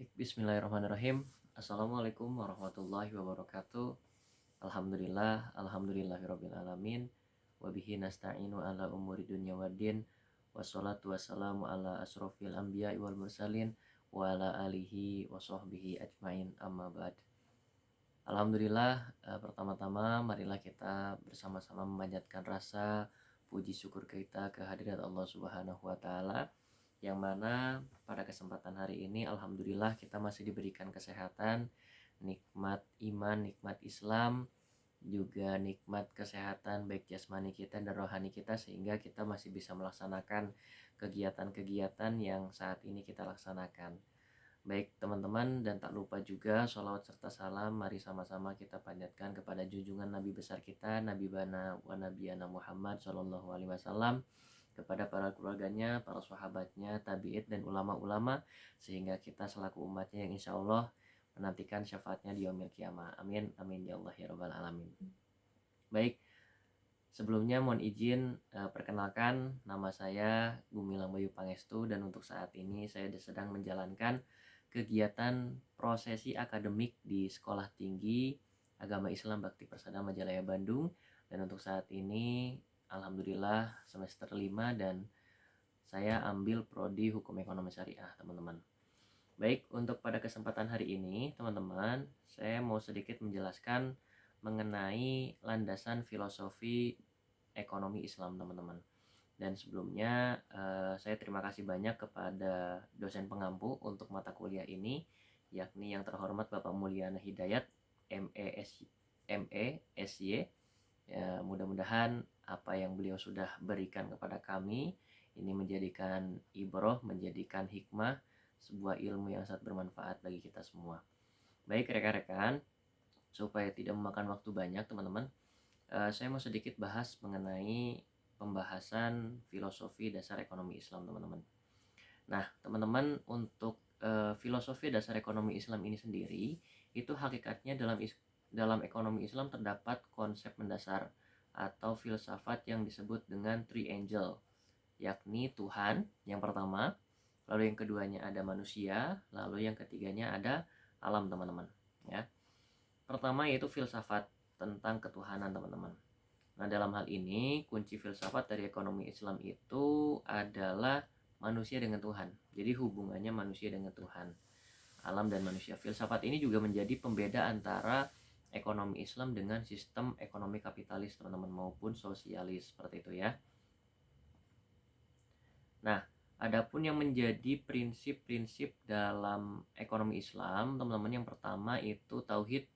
Bismillahirrahmanirrahim. Assalamualaikum warahmatullahi wabarakatuh. Alhamdulillahirabbil alamin. Wabihi nasta'inu ala umuri dunya waddin. Wassalatu wassalamu ala asrofil anbiya'i wal mursalin wa ala alihi wa sahbihi ajmain, amma ba'd. Alhamdulillah, pertama-tama marilah kita bersama-sama memanjatkan rasa puji syukur kita kehadirat Allah Subhanahu wa taala, yang mana pada kesempatan hari ini alhamdulillah kita masih diberikan kesehatan, nikmat iman, nikmat Islam, juga nikmat kesehatan baik jasmani kita dan rohani kita, sehingga kita masih bisa melaksanakan kegiatan-kegiatan yang saat ini kita laksanakan. Baik teman-teman, dan tak lupa juga sholawat serta salam mari sama-sama kita panjatkan kepada junjungan Nabi besar kita, Nabi Bana wa Nabiyana Muhammad Sallallahu Alaihi Wasallam, kepada para keluarganya, para sahabatnya, tabi'in dan ulama-ulama, sehingga kita selaku umatnya yang insya Allah menantikan syafaatnya di yaumil qiyamah. Amin, amin ya Allah ya rabbal alamin. Baik, sebelumnya mohon izin perkenalkan, nama saya Gumilang Bayu Pangestu, dan untuk saat ini saya sedang menjalankan kegiatan prosesi akademik di Sekolah Tinggi Agama Islam Bakti Persada Majalaya Bandung. Dan untuk saat ini alhamdulillah semester 5 dan saya ambil prodi Hukum Ekonomi Syariah, teman-teman. Baik, untuk pada kesempatan hari ini teman-teman, saya mau sedikit menjelaskan mengenai landasan filosofi ekonomi Islam, teman-teman. Dan sebelumnya saya terima kasih banyak kepada dosen pengampu untuk mata kuliah ini, yakni yang terhormat Bapak Mulyana Hidayat MESY. Ya, mudah-mudahan apa yang beliau sudah berikan kepada kami ini menjadikan ibroh, menjadikan hikmah, sebuah ilmu yang sangat bermanfaat bagi kita semua. Baik rekan-rekan, supaya tidak memakan waktu banyak teman-teman, saya mau sedikit bahas mengenai pembahasan filosofi dasar ekonomi Islam, teman-teman. Nah, teman-teman, untuk filosofi dasar ekonomi Islam ini sendiri, itu hakikatnya dalam ekonomi Islam terdapat konsep mendasar atau filsafat yang disebut dengan triangle, yakni Tuhan yang pertama, lalu yang keduanya ada manusia, lalu yang ketiganya ada alam, teman-teman. Ya, pertama yaitu filsafat tentang ketuhanan, teman-teman. Nah, dalam hal ini kunci filsafat dari ekonomi Islam itu adalah manusia dengan Tuhan. Jadi hubungannya manusia dengan Tuhan, alam dan manusia. Filsafat ini juga menjadi pembeda antara ekonomi Islam dengan sistem ekonomi kapitalis, teman-teman, maupun sosialis, seperti itu ya. Nah, adapun yang menjadi prinsip-prinsip dalam ekonomi Islam, teman-teman, yang pertama itu tauhid,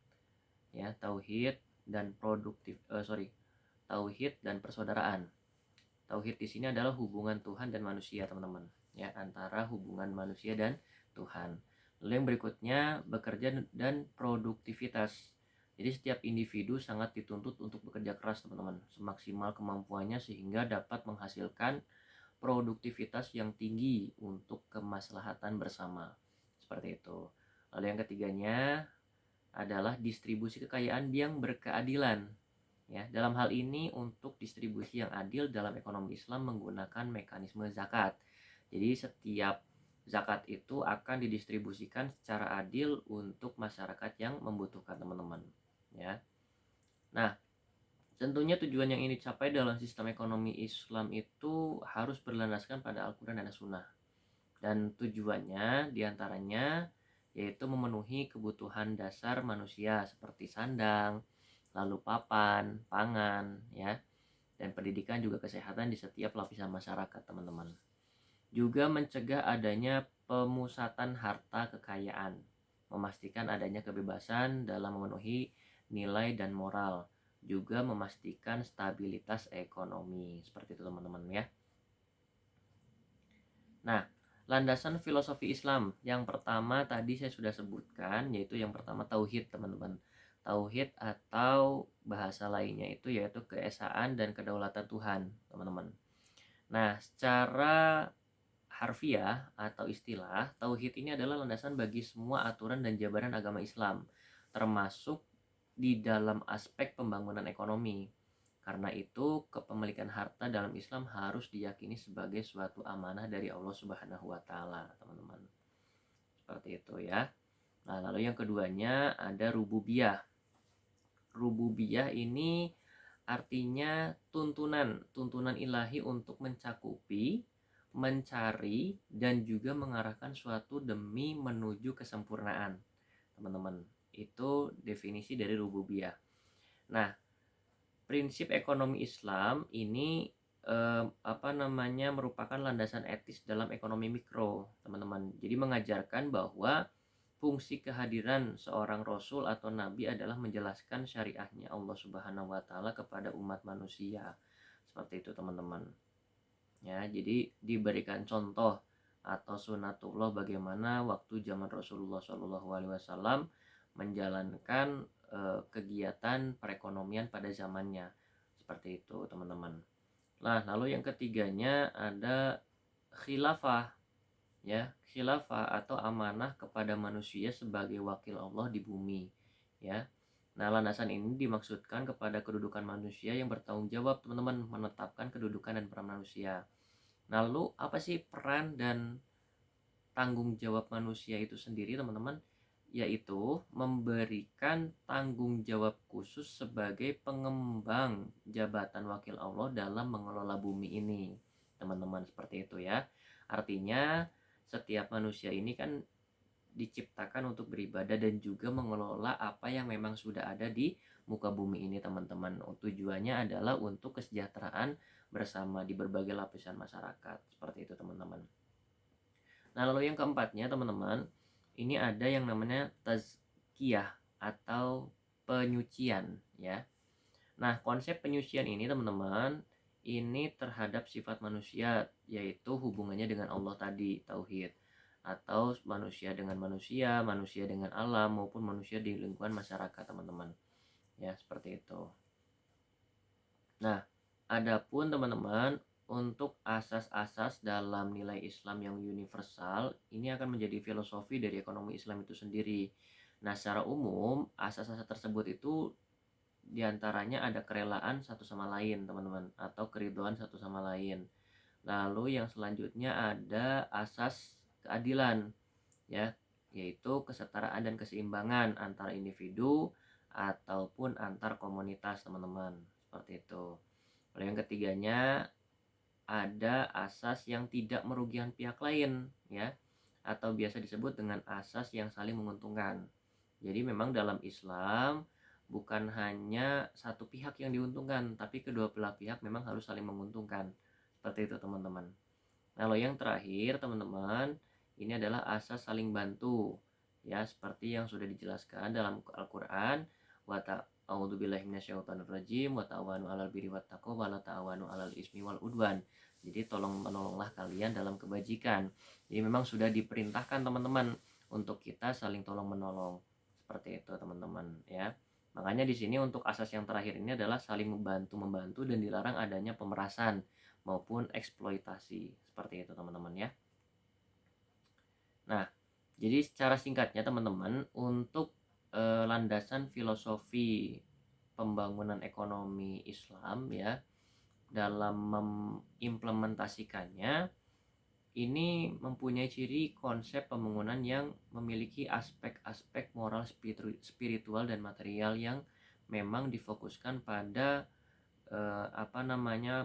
ya, tauhid dan tauhid dan persaudaraan. Tauhid di sini adalah hubungan Tuhan dan manusia, teman-teman, ya, antara hubungan manusia dan Tuhan. Lalu yang berikutnya bekerja dan produktivitas. Jadi setiap individu sangat dituntut untuk bekerja keras, teman-teman, semaksimal kemampuannya sehingga dapat menghasilkan produktivitas yang tinggi untuk kemaslahatan bersama. Seperti itu. Lalu yang ketiganya adalah distribusi kekayaan yang berkeadilan. Ya, dalam hal ini untuk distribusi yang adil dalam ekonomi Islam menggunakan mekanisme zakat. Jadi setiap zakat itu akan didistribusikan secara adil untuk masyarakat yang membutuhkan, teman-teman. Ya. Nah, tentunya tujuan yang ingin dicapai dalam sistem ekonomi Islam itu harus berlandaskan pada Al-Quran dan As-Sunnah. Dan tujuannya diantaranya yaitu memenuhi kebutuhan dasar manusia seperti sandang, lalu papan, pangan, ya, dan pendidikan juga kesehatan di setiap lapisan masyarakat, teman-teman. Juga mencegah adanya pemusatan harta kekayaan, memastikan adanya kebebasan dalam memenuhi nilai dan moral, juga memastikan stabilitas ekonomi. Seperti itu, teman-teman, ya. Nah, landasan filosofi Islam yang pertama tadi saya sudah sebutkan, yaitu yang pertama tauhid, teman-teman. Tauhid atau bahasa lainnya itu yaitu keesaan dan kedaulatan Tuhan, teman-teman. Nah, secara harfiah atau istilah, tauhid ini adalah landasan bagi semua aturan dan jabaran agama Islam, termasuk di dalam aspek pembangunan ekonomi. Karena itu, kepemilikan harta dalam Islam harus diyakini sebagai suatu amanah dari Allah Subhanahu wa taala, teman-teman. Seperti seperti itu ya. Nah, lalu yang keduanya ada rububiyah. Rububiyah ini artinya tuntunan ilahi untuk mencakupi, mencari, dan juga mengarahkan suatu demi menuju kesempurnaan. Teman-teman, itu definisi dari rububiyah. Nah, prinsip ekonomi Islam ini merupakan landasan etis dalam ekonomi mikro, teman-teman. Jadi mengajarkan bahwa fungsi kehadiran seorang rasul atau nabi adalah menjelaskan syariahnya Allah Subhanahu wa taala kepada umat manusia. Seperti itu, teman-teman. Ya, jadi diberikan contoh atau sunatullah bagaimana waktu zaman Rasulullah SAW menjalankan kegiatan perekonomian pada zamannya. Seperti itu, teman-teman. Nah, lalu yang ketiganya ada khilafah. Ya, khilafah atau amanah kepada manusia sebagai wakil Allah di bumi, ya. Nah, landasan ini dimaksudkan kepada kedudukan manusia yang bertanggung jawab, teman-teman, menetapkan kedudukan dan peran manusia. Nah, lalu apa sih peran dan tanggung jawab manusia itu sendiri, teman-teman? Yaitu memberikan tanggung jawab khusus sebagai pengembang jabatan wakil Allah dalam mengelola bumi ini, teman-teman, seperti itu ya. Artinya setiap manusia ini kan diciptakan untuk beribadah dan juga mengelola apa yang memang sudah ada di muka bumi ini, teman-teman. Tujuannya adalah untuk kesejahteraan bersama di berbagai lapisan masyarakat. Seperti itu, teman-teman. Nah, lalu yang keempatnya, teman-teman, ini ada yang namanya tazkiyah atau penyucian, ya. Nah, konsep penyucian ini, teman-teman, ini terhadap sifat manusia, yaitu hubungannya dengan Allah tadi, tauhid, atau manusia dengan manusia, manusia dengan alam, maupun manusia di lingkungan masyarakat, teman-teman. Ya, seperti itu. Nah, adapun teman-teman, untuk asas-asas dalam nilai Islam yang universal, ini akan menjadi filosofi dari ekonomi Islam itu sendiri. Nah, secara umum, asas-asas tersebut itu diantaranya ada kerelaan satu sama lain, teman-teman, atau keridhaan satu sama lain. Lalu yang selanjutnya ada asas keadilan, ya, yaitu kesetaraan dan keseimbangan antara individu ataupun antar komunitas, teman-teman, seperti itu. Lalu yang ketiganya ada asas yang tidak merugikan pihak lain, ya, atau biasa disebut dengan asas yang saling menguntungkan. Jadi memang dalam Islam bukan hanya satu pihak yang diuntungkan, tapi kedua belah pihak memang harus saling menguntungkan. Seperti itu, teman-teman. Nah, yang terakhir, teman-teman, ini adalah asas saling bantu. Ya, seperti yang sudah dijelaskan dalam Al-Qur'an, wa ta'udzubillahi minasyaitonirrajim wa ta'awanu 'alal birri wat taqwa wa la ta'awanu 'alal ismi wal udwan. Jadi tolong menolonglah kalian dalam kebajikan. Jadi memang sudah diperintahkan, teman-teman, untuk kita saling tolong menolong. Seperti itu, teman-teman, ya. Makanya di sini untuk asas yang terakhir ini adalah saling membantu dan dilarang adanya pemerasan maupun eksploitasi. Seperti itu, teman-teman, ya. Nah, jadi secara singkatnya, teman-teman, untuk landasan filosofi pembangunan ekonomi Islam, ya, dalam mengimplementasikannya ini mempunyai ciri konsep pembangunan yang memiliki aspek-aspek moral, spiritual, dan material yang memang difokuskan pada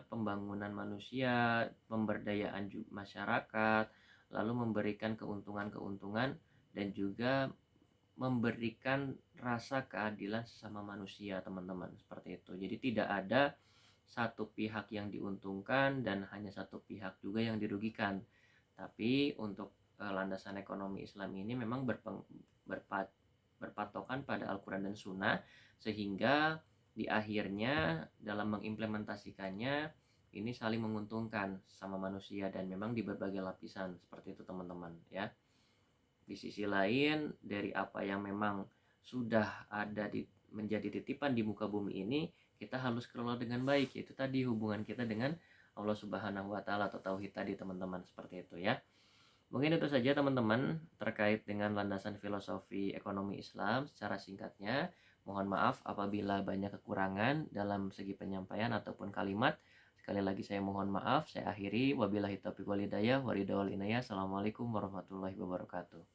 pembangunan manusia, pemberdayaan masyarakat, lalu memberikan keuntungan-keuntungan dan juga memberikan rasa keadilan sesama manusia, teman-teman, seperti itu. Jadi tidak ada satu pihak yang diuntungkan dan hanya satu pihak juga yang dirugikan. Tapi untuk landasan ekonomi Islam ini memang berpatokan pada Al-Quran dan Sunnah, sehingga di akhirnya dalam mengimplementasikannya ini saling menguntungkan sama manusia dan memang di berbagai lapisan. Seperti itu, teman-teman, ya. Di sisi lain, dari apa yang memang sudah ada menjadi titipan di muka bumi ini, kita harus kelola dengan baik, yaitu tadi hubungan kita dengan Allah Subhanahu wa taala atau tauhid tadi, teman-teman, seperti itu, ya. Mungkin itu saja, teman-teman, terkait dengan landasan filosofi ekonomi Islam secara singkatnya. Mohon maaf apabila banyak kekurangan dalam segi penyampaian ataupun kalimat. Sekali lagi saya mohon maaf. Saya akhiri, wabillahi taufiq wal hidayah, waridha wal inayah. Assalamualaikum warahmatullahi wabarakatuh.